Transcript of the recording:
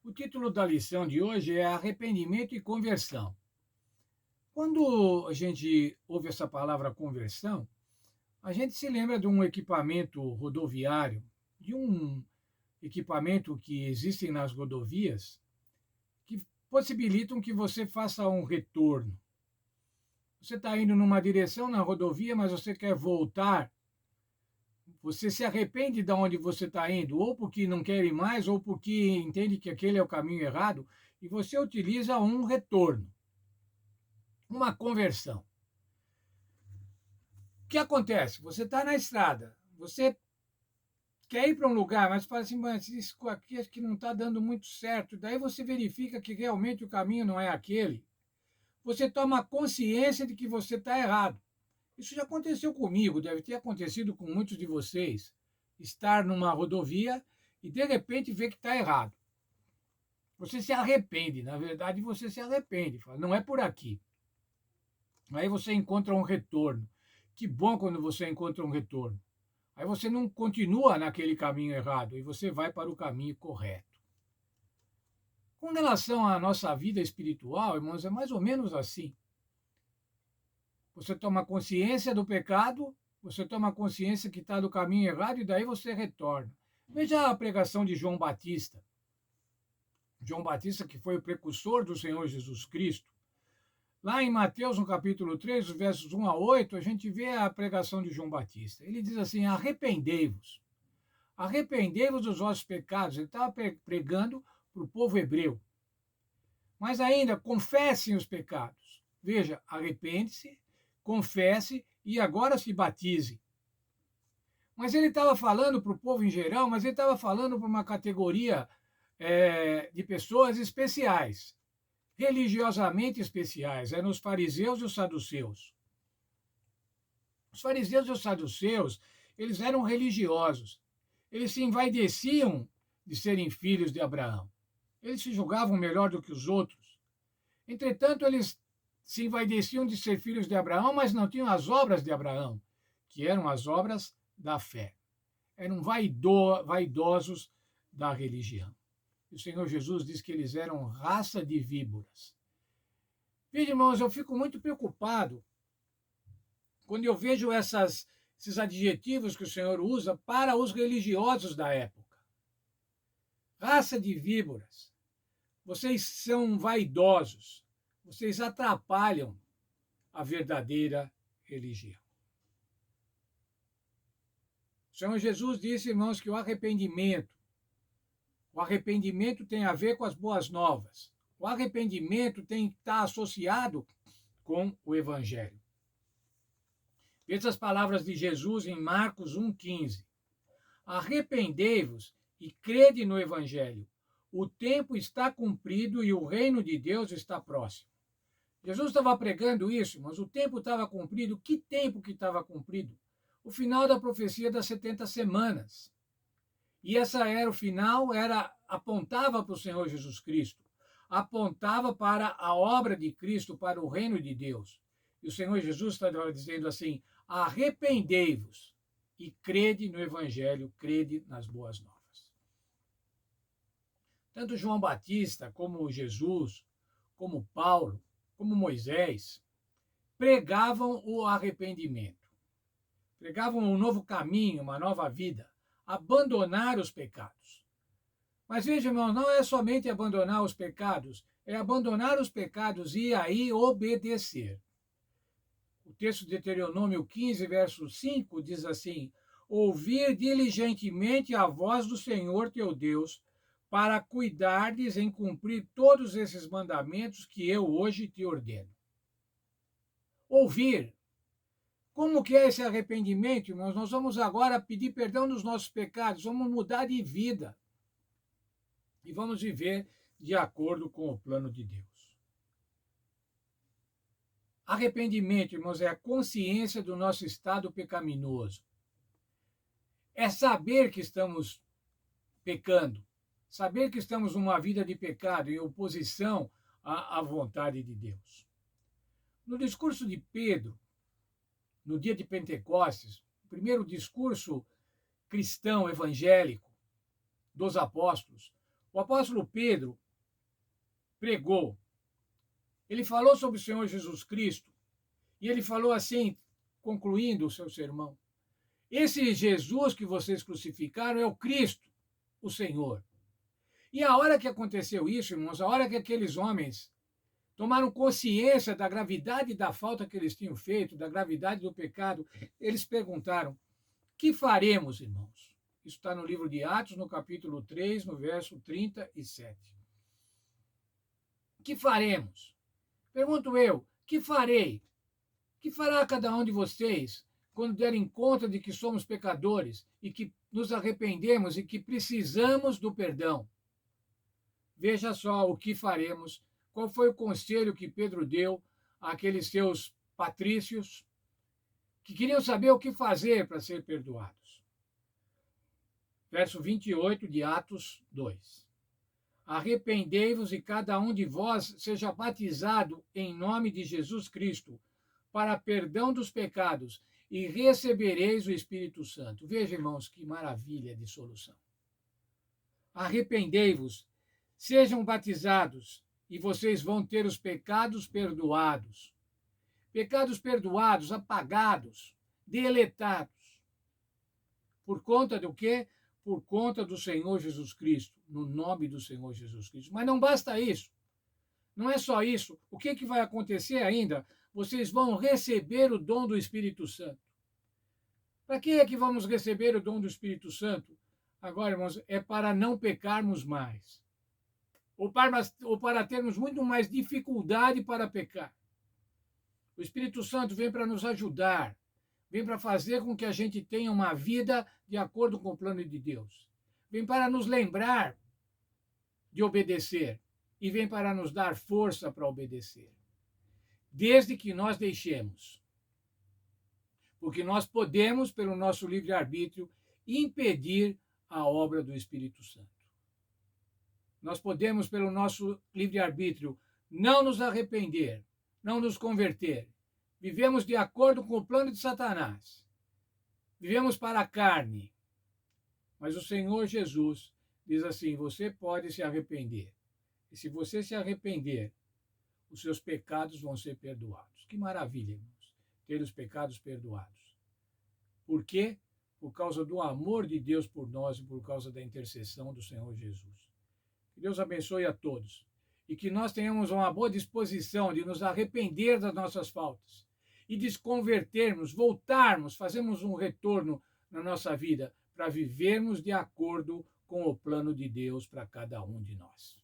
O título da lição de hoje é Arrependimento e Conversão. Quando a gente ouve essa palavra conversão, a gente se lembra de um equipamento rodoviário, de um equipamento que existe nas rodovias, que possibilitam que você faça um retorno. Você está indo numa direção na rodovia, mas você quer voltar. Você se arrepende de onde você está indo, ou porque não quer ir mais, ou porque entende que aquele é o caminho errado, e você utiliza um retorno, uma conversão. O que acontece? Você está na estrada, você quer ir para um lugar, mas fala assim, mas isso aqui acho que não está dando muito certo. Daí você verifica que realmente o caminho não é aquele. Você toma consciência de que você está errado. Isso já aconteceu comigo, deve ter acontecido com muitos de vocês. Estar numa rodovia e de repente ver que está errado. Você se arrepende, na verdade você se arrepende, fala, não é por aqui. Aí você encontra um retorno. Que bom quando você encontra um retorno. Aí você não continua naquele caminho errado e você vai para o caminho correto. Com relação à nossa vida espiritual, irmãos, é mais ou menos assim. Você toma consciência do pecado, você toma consciência que está no caminho errado e daí você retorna. Veja a pregação de João Batista. João Batista, que foi o precursor do Senhor Jesus Cristo. Lá em Mateus, no capítulo 3, os versos 1 a 8, a gente vê a pregação de João Batista. Ele diz assim: arrependei-vos. Arrependei-vos dos vossos pecados. Ele estava pregando para o povo hebreu. Mas ainda, confessem os pecados. Veja, arrepende-se, confesse e agora se batize. Mas ele estava falando para o povo em geral, mas ele estava falando para uma categoria de pessoas especiais, religiosamente especiais, eram os fariseus e os saduceus. Os fariseus e os saduceus, eles eram religiosos. Eles se envaideciam de serem filhos de Abraão. Eles se julgavam melhor do que os outros. Entretanto, eles se envaideciam de ser filhos de Abraão, mas não tinham as obras de Abraão, que eram as obras da fé. Eram vaidosos da religião. E o Senhor Jesus diz que eles eram raça de víboras. Veja, irmãos, eu fico muito preocupado quando eu vejo esses adjetivos que o Senhor usa para os religiosos da época. Raça de víboras. Vocês são vaidosos. Vocês atrapalham a verdadeira religião. O Senhor Jesus disse, irmãos, que o arrependimento tem a ver com as boas novas. O arrependimento tem que estar associado com o Evangelho. Veja as palavras de Jesus em Marcos 1,15. Arrependei-vos e crede no Evangelho. O tempo está cumprido e o reino de Deus está próximo. Jesus estava pregando isso, mas o tempo estava cumprido. Que tempo que estava cumprido? O final da profecia das 70 semanas. E essa era o final, apontava para o Senhor Jesus Cristo, apontava para a obra de Cristo, para o reino de Deus. E o Senhor Jesus estava dizendo assim: arrependei-vos e crede no Evangelho, crede nas boas novas. Tanto João Batista, como Jesus, como Paulo, como Moisés, pregavam o arrependimento, pregavam um novo caminho, uma nova vida, abandonar os pecados. Mas veja, irmão, não é somente abandonar os pecados, é abandonar os pecados e aí obedecer. O texto de Deuteronômio 15, verso 5, diz assim: ouvir diligentemente a voz do Senhor teu Deus, para cuidardes em cumprir todos esses mandamentos que eu hoje te ordeno. Ouvir. Como que é esse arrependimento, irmãos? Nós vamos agora pedir perdão dos nossos pecados, vamos mudar de vida e vamos viver de acordo com o plano de Deus. Arrependimento, irmãos, é a consciência do nosso estado pecaminoso. É saber que estamos pecando, saber que estamos numa vida de pecado, em oposição à vontade de Deus. No discurso de Pedro, no dia de Pentecostes, o primeiro discurso cristão evangélico dos apóstolos, O apóstolo Pedro pregou. Ele falou sobre o Senhor Jesus Cristo e ele falou assim, concluindo o seu sermão: esse Jesus que vocês crucificaram é o Cristo, o Senhor. E a hora que aconteceu isso, irmãos, a hora que aqueles homens tomaram consciência da gravidade da falta que eles tinham feito, da gravidade do pecado, eles perguntaram: que faremos, irmãos? Isso está no livro de Atos, no capítulo 3, no verso 37. Que faremos? Pergunto eu, que farei? Que fará cada um de vocês quando derem conta de que somos pecadores e que nos arrependemos e que precisamos do perdão? Veja só o que faremos. Qual foi o conselho que Pedro deu àqueles seus patrícios que queriam saber o que fazer para ser perdoados? Verso 28 de Atos 2. Arrependei-vos e cada um de vós seja batizado em nome de Jesus Cristo para perdão dos pecados e recebereis o Espírito Santo. Veja, irmãos, que maravilha de solução. Arrependei-vos, sejam batizados e vocês vão ter os pecados perdoados. Pecados perdoados, apagados, deletados. Por conta do quê? Por conta do Senhor Jesus Cristo, no nome do Senhor Jesus Cristo. Mas não basta isso. Não é só isso. O que vai acontecer ainda? Vocês vão receber o dom do Espírito Santo. Para que é que vamos receber o dom do Espírito Santo? Agora, irmãos, é para não pecarmos mais. Ou para termos muito mais dificuldade para pecar. O Espírito Santo vem para nos ajudar, vem para fazer com que a gente tenha uma vida de acordo com o plano de Deus. Vem para nos lembrar de obedecer e vem para nos dar força para obedecer. Desde que nós deixemos. Porque nós podemos, pelo nosso livre-arbítrio, impedir a obra do Espírito Santo. Nós podemos, pelo nosso livre-arbítrio, não nos arrepender, não nos converter. Vivemos de acordo com o plano de Satanás. Vivemos para a carne. Mas o Senhor Jesus diz assim: você pode se arrepender. E se você se arrepender, os seus pecados vão ser perdoados. Que maravilha, irmãos, ter os pecados perdoados. Por quê? Por causa do amor de Deus por nós e por causa da intercessão do Senhor Jesus. Que Deus abençoe a todos e que nós tenhamos uma boa disposição de nos arrepender das nossas faltas e de nos convertermos, voltarmos, fazermos um retorno na nossa vida para vivermos de acordo com o plano de Deus para cada um de nós.